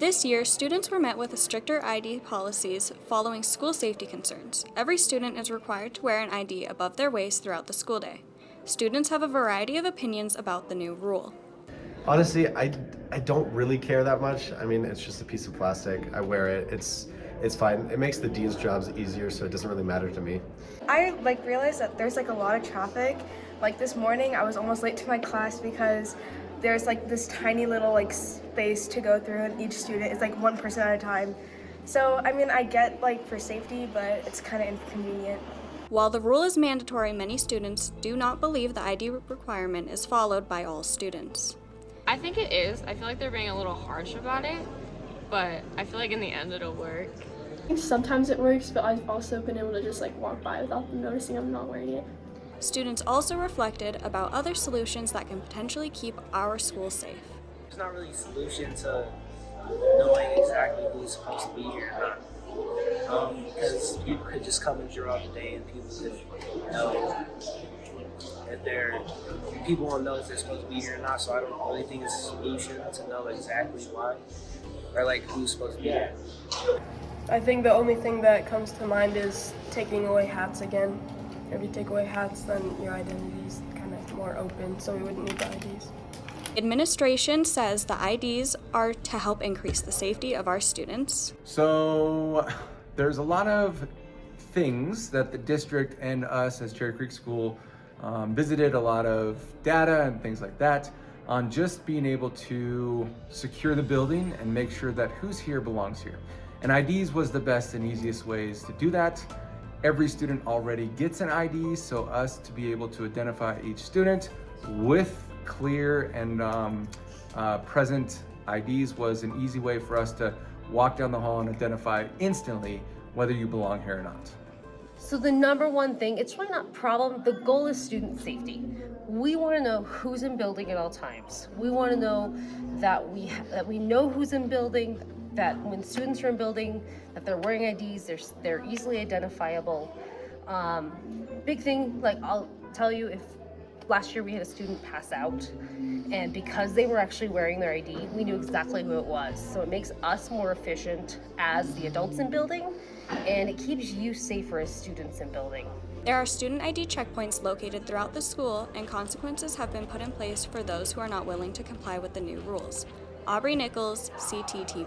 This year, students were met with stricter ID policies following school safety concerns. Every student is required to wear an ID above their waist throughout the school day. Students have a variety of opinions about the new rule. Honestly, I don't really care that much. I mean, it's just a piece of plastic. I wear it. It's fine. It makes the dean's jobs easier, so it doesn't really matter to me. I realized that there's a lot of traffic. Like this morning, I was almost late to my class because there's this tiny little space to go through, and each student is one person at a time. So I mean, I get for safety, but it's kind of inconvenient. While the rule is mandatory, many students do not believe the ID requirement is followed by all students. I think it is. I feel like they're being a little harsh about it, but I feel like in the end it'll work. Sometimes it works, but I've also been able to just walk by without them noticing I'm not wearing it. Students also reflected about other solutions that can potentially keep our school safe. There's not really a solution to knowing exactly who's supposed to be here or not. Because people could just come in throughout the day and people could know people won't know if they're supposed to be here or not, so I don't really think it's a solution to know exactly why or who's supposed to be here. I think the only thing that comes to mind is taking away hats again. If you take away hats, then your identity is kind of more open, so we wouldn't need the IDs. Administration says the IDs are to help increase the safety of our students. So there's a lot of things that the district and us as Cherry Creek School visited, a lot of data and things like that on just being able to secure the building and make sure that who's here belongs here. And IDs was the best and easiest ways to do that. Every student already gets an ID, so us to be able to identify each student with clear and present IDs was an easy way for us to walk down the hall and identify instantly whether you belong here or not. So the number one thing, it's really not a problem. The goal is student safety. We want to know who's in building at all times. We want to know that we know who's in building, that when students are in building, that they're wearing IDs, they're easily identifiable. Big thing, I'll tell you, if last year we had a student pass out, and because they were actually wearing their ID, we knew exactly who it was. So it makes us more efficient as the adults in building, and it keeps you safer as students in building. There are student ID checkpoints located throughout the school, and consequences have been put in place for those who are not willing to comply with the new rules. Aubrey Nichols, CTTV.